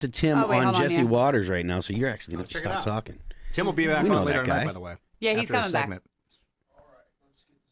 to Tim on Jesse Waters right now, so you're actually going to stop talking. Tim will be back on later tonight, by the way. Yeah, he's coming back.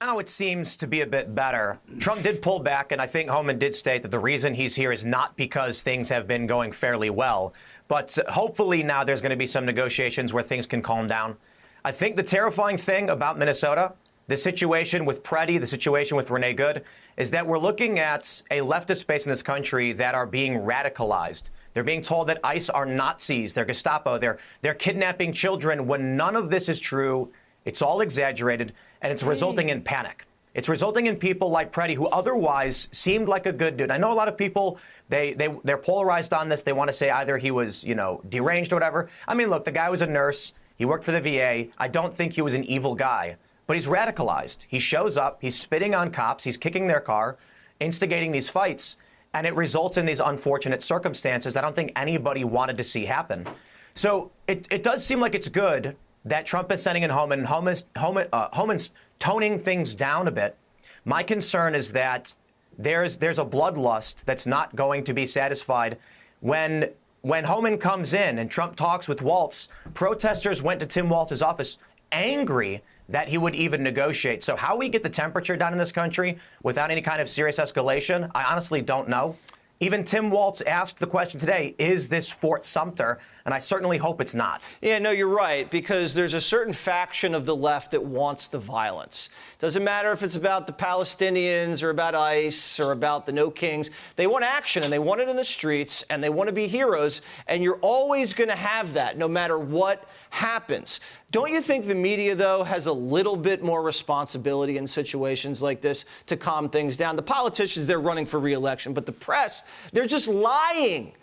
Now it seems to be a bit better. Trump did pull back, and I think Homan did state that the reason he's here is not because things have been going fairly well, but hopefully now there's going to be some negotiations where things can calm down. I think the terrifying thing about Minnesota, the situation with Preddy, the situation with Renee Good, is that we're looking at a leftist base in this country that are being radicalized. They're being told that ICE are Nazis, they're Gestapo, they're kidnapping children when none of this is true. It's all exaggerated, and it's resulting in panic. It's resulting in people like Preddy, who otherwise seemed like a good dude. I know a lot of people, they're polarized on this. They want to say either he was, deranged or whatever. I mean, look, the guy was a nurse. He worked for the VA. I don't think he was an evil guy, but he's radicalized. He shows up. He's spitting on cops. He's kicking their car, instigating these fights, and it results in these unfortunate circumstances I don't think anybody wanted to see happen. So it does seem like it's good that Trump is sending in Homan. Homan's toning things down a bit. My concern is that there's a bloodlust that's not going to be satisfied. When Homan comes in and Trump talks with Waltz, protesters went to Tim Waltz's office angry that he would even negotiate. So how we get the temperature down in this country without any kind of serious escalation, I honestly don't know. Even Tim Waltz asked the question today, is this Fort Sumter? And I certainly hope it's not. Yeah, no, you're right, because there's a certain faction of the left that wants the violence. Doesn't matter if it's about the Palestinians or about ICE or about the No Kings. They want action, and they want it in the streets, and they want to be heroes, and you're always going to have that no matter what happens. Don't you think the media, though, has a little bit more responsibility in situations like this to calm things down? The politicians, they're running for re-election, but the press, they're just lying.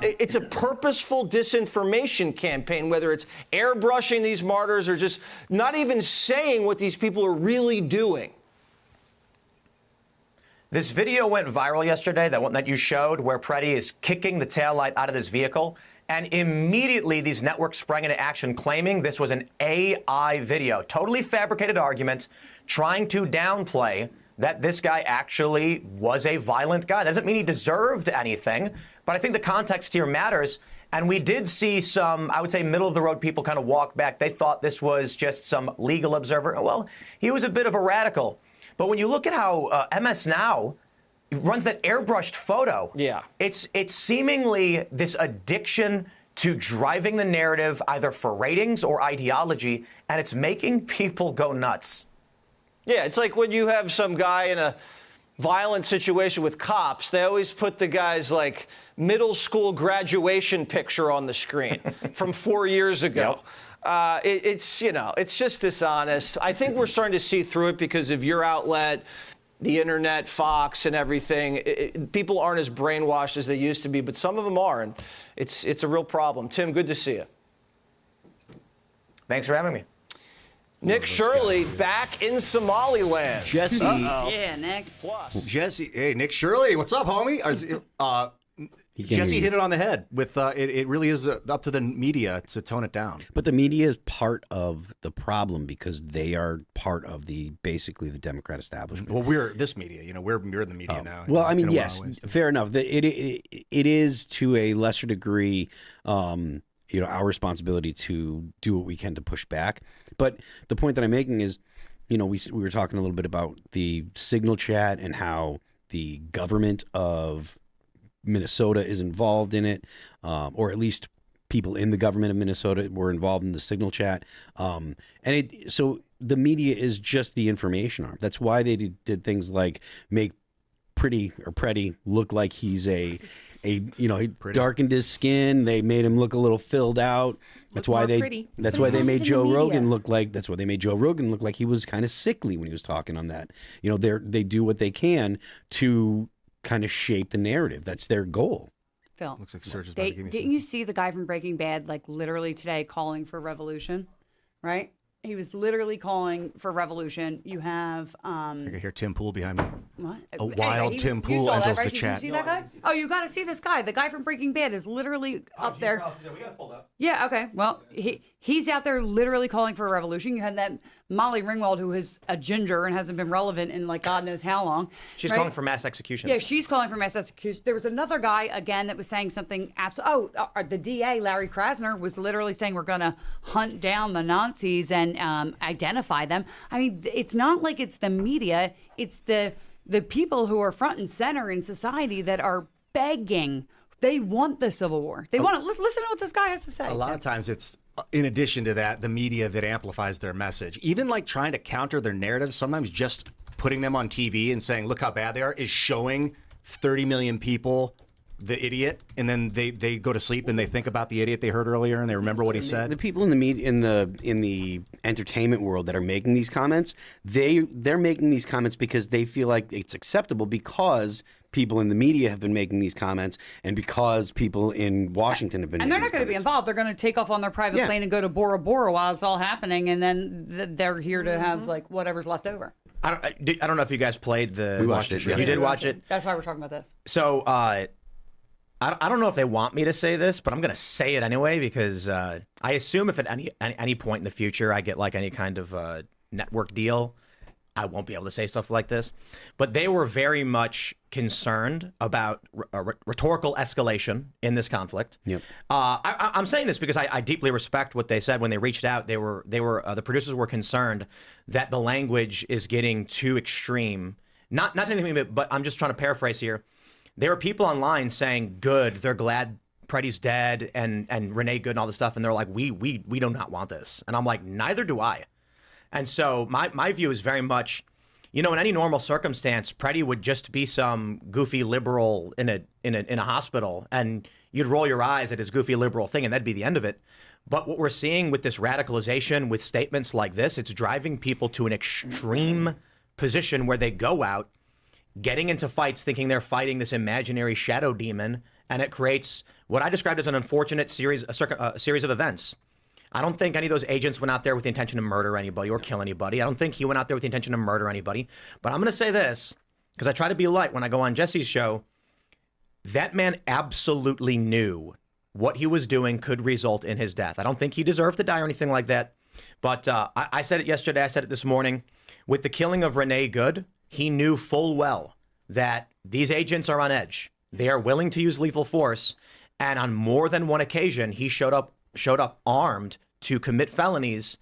It's a purposeful disinformation campaign, whether it's airbrushing these martyrs or just not even saying what these people are really doing. This video went viral yesterday, that one that you showed, where Preddy is kicking the taillight out of this vehicle. And immediately these networks sprang into action claiming this was an AI video, totally fabricated argument, trying to downplay that this guy actually was a violent guy. That doesn't mean he deserved anything, but I think the context here matters. And we did see some, I would say, middle-of-the-road people kind of walk back. They thought this was just some legal observer. Well, he was a bit of a radical. But when you look at how MS Now runs that airbrushed photo, it's seemingly this addiction to driving the narrative either for ratings or ideology, and it's making people go nuts. Yeah, it's like when you have some guy in a violent situation with cops, they always put the guy's like middle school graduation picture on the screen from 4 years ago. Yep. It's just dishonest. I think we're starting to see through it because of your outlet, the internet, Fox, and everything. People aren't as brainwashed as they used to be, but some of them are, and it's a real problem. Tim, good to see you. Thanks for having me. Nick Shirley back in Somaliland. Jesse. Yeah, Nick. Plus. Jesse. Hey, Nick Shirley. What's up, homie? Jesse hit it on the head with it really is up to the media to tone it down. But the media is part of the problem because they are part of basically the Democrat establishment. Well, we're this media, we're the media now. Well, I mean, yes, fair enough. It is to a lesser degree, our responsibility to do what we can to push back. But the point that I'm making is, we were talking a little bit about the Signal chat and how the government of Minnesota is involved in it, or at least people in the government of Minnesota were involved in the Signal chat. So the media is just the information arm. That's why they did things like make Preddy look like he's he darkened his skin. They made him look a little filled out. That's why they made Joe Rogan look like he was kind of sickly when he was talking on that. They do what they can to kind of shape the narrative. That's their goal. Phil, looks like Serge is about to give me didn't you see the guy from Breaking Bad literally today calling for revolution, right? He was literally calling for revolution. You have I can hear Tim Pool behind me. what? A wild Tim you Pool saw that, enters right? the Did chat. you see that guy? Oh, you got to see this guy. The guy from Breaking Bad is literally up there. We got it pulled up. Yeah, okay. Well, he's out there literally calling for a revolution. You had that Molly Ringwald, who is a ginger and hasn't been relevant in like God knows how long. She's right? calling for mass executions. Yeah, she's calling for mass execution. There was another guy, again, that was saying something the DA, Larry Krasner, was literally saying we're going to hunt down the Nazis and identify them. I mean, it's not like it's the media. It's the people who are front and center in society that are begging. They want the Civil War. They want to listen to what this guy has to say. A lot of times it's, in addition to that, the media that amplifies their message. Even like trying to counter their narrative, sometimes just putting them on TV and saying, look how bad they are, is showing 30 million people the idiot, and then they go to sleep and they think about the idiot they heard earlier and they remember what he said. The people in the media, in the entertainment world that are making these comments, they're making these comments because they feel like it's acceptable because people in the media have been making these comments and because people in Washington have been and making they're not going to be involved. They're going to take off on their private plane and go to Bora Bora while it's all happening, and then they're here to have like whatever's left over. I don't know if you guys played the. We watched it. You did watch it. That's why we're talking about this. So I don't know if they want me to say this, but I'm going to say it anyway because I assume if at any point in the future I get like any kind of network deal, I won't be able to say stuff like this. But they were very much concerned about rhetorical escalation in this conflict. Yep. I'm saying this because I deeply respect what they said when they reached out. They were the producers were concerned that the language is getting too extreme. Not anything, but I'm just trying to paraphrase here. There were people online saying, "Good, they're glad Preddy's dead and Renee Good and all this stuff," and they're like, "We do not want this," and I'm like, "Neither do I." And so my view is very much, in any normal circumstance, Preddy would just be some goofy liberal in a hospital, and you'd roll your eyes at his goofy liberal thing, and that'd be the end of it. But what we're seeing with this radicalization, with statements like this, it's driving people to an extreme position where they go out, getting into fights thinking they're fighting this imaginary shadow demon, and it creates what I described as an unfortunate series of events. I don't think any of those agents went out there with the intention to murder anybody or kill anybody. I don't think he went out there with the intention to murder anybody. But I'm going to say this, because I try to be light when I go on Jesse's show. That man absolutely knew what he was doing could result in his death. I don't think he deserved to die or anything like that. But I said it yesterday. I said it this morning. With the killing of Renee Good, he knew full well that these agents are on edge. They are willing to use lethal force. And on more than one occasion, he showed up armed to commit felonies.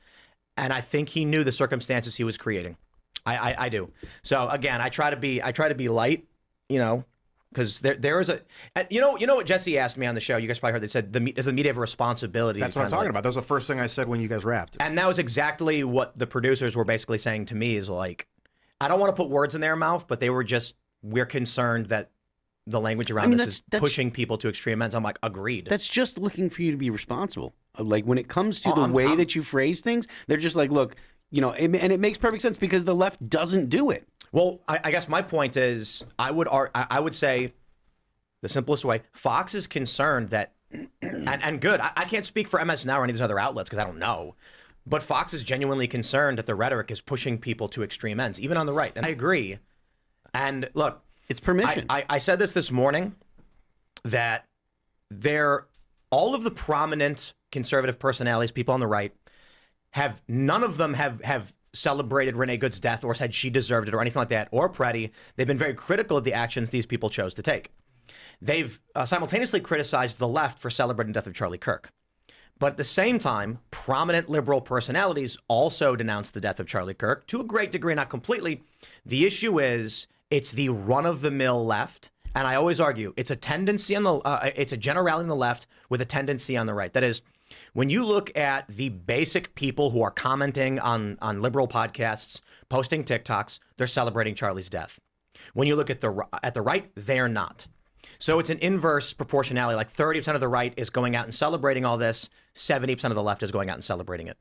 And I think he knew the circumstances he was creating. I do. So again, I try to be light, because there is you know what Jesse asked me on the show. You guys probably heard. They said, does the media have a responsibility? That's what I'm talking about. That was the first thing I said when you guys wrapped. And that was exactly what the producers were basically saying to me is like, I don't want to put words in their mouth, but we're concerned that the language around this is pushing people to extreme ends. I'm like, agreed. That's just looking for you to be responsible. Like when it comes to the way that you phrase things, they're just like, look, and it makes perfect sense because the left doesn't do it. Well, I guess my point is, I would say, the simplest way, Fox is concerned that, and good. I can't speak for MS Now or any of these other outlets because I don't know, but Fox is genuinely concerned that the rhetoric is pushing people to extreme ends, even on the right. And I agree. And look, it's permission. I said this morning that all of the prominent conservative personalities, people on the right, none of them have celebrated Renee Good's death or said she deserved it or anything like that, or Preddy. They've been very critical of the actions these people chose to take. They've simultaneously criticized the left for celebrating the death of Charlie Kirk. But at the same time, prominent liberal personalities also denounced the death of Charlie Kirk to a great degree, not completely. The issue is it's the run-of-the-mill left. And I always argue it's a tendency it's a generality on the left with a tendency on the right. That is, when you look at the basic people who are commenting on liberal podcasts, posting TikToks, they're celebrating Charlie's death. When you look at the right, they're not. So it's an inverse proportionality. Like 30% of the right is going out and celebrating all this. 70% of the left is going out and celebrating it.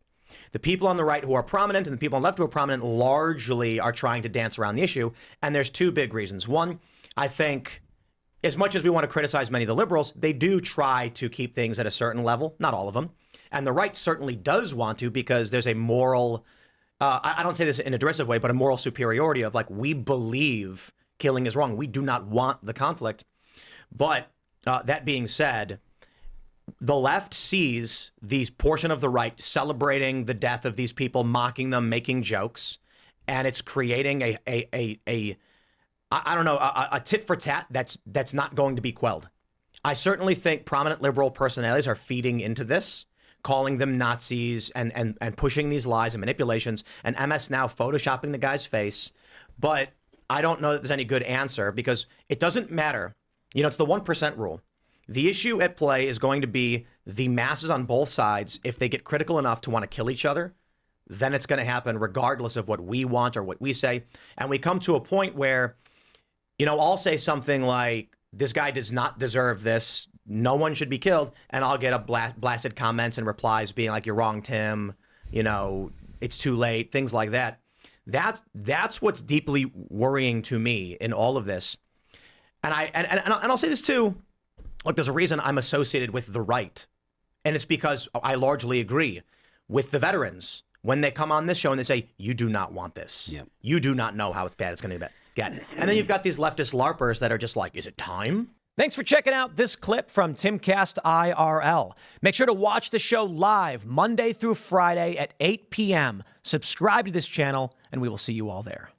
The people on the right who are prominent and the people on the left who are prominent largely are trying to dance around the issue. And there's two big reasons. One, I think as much as we want to criticize many of the liberals, they do try to keep things at a certain level, not all of them. And the right certainly does want to, because there's a moral, I don't say this in a derisive way, but a moral superiority of like, we believe killing is wrong. We do not want the conflict. But that being said, the left sees these portion of the right celebrating the death of these people, mocking them, making jokes, and it's creating a tit for tat that's not going to be quelled. I certainly think prominent liberal personalities are feeding into this, calling them Nazis and pushing these lies and manipulations, and MS now photoshopping the guy's face. But I don't know that there's any good answer, because it doesn't matter. You know, it's the 1% rule. The issue at play is going to be the masses on both sides. If they get critical enough to want to kill each other, then it's going to happen regardless of what we want or what we say. And we come to a point where, you know, I'll say something like, this guy does not deserve this, no one should be killed, and I'll get a blasted comments and replies being like, you're wrong, Tim, you know, it's too late, things like that. That's what's deeply worrying to me in all of this. And I'll say this too. Look, there's a reason I'm associated with the right. And it's because I largely agree with the veterans when they come on this show and they say, you do not want this. Yep. You do not know how bad it's going to get. And then you've got these leftist LARPers that are just like, is it time? Thanks for checking out this clip from Timcast IRL. Make sure to watch the show live Monday through Friday at 8 p.m. Subscribe to this channel, and we will see you all there.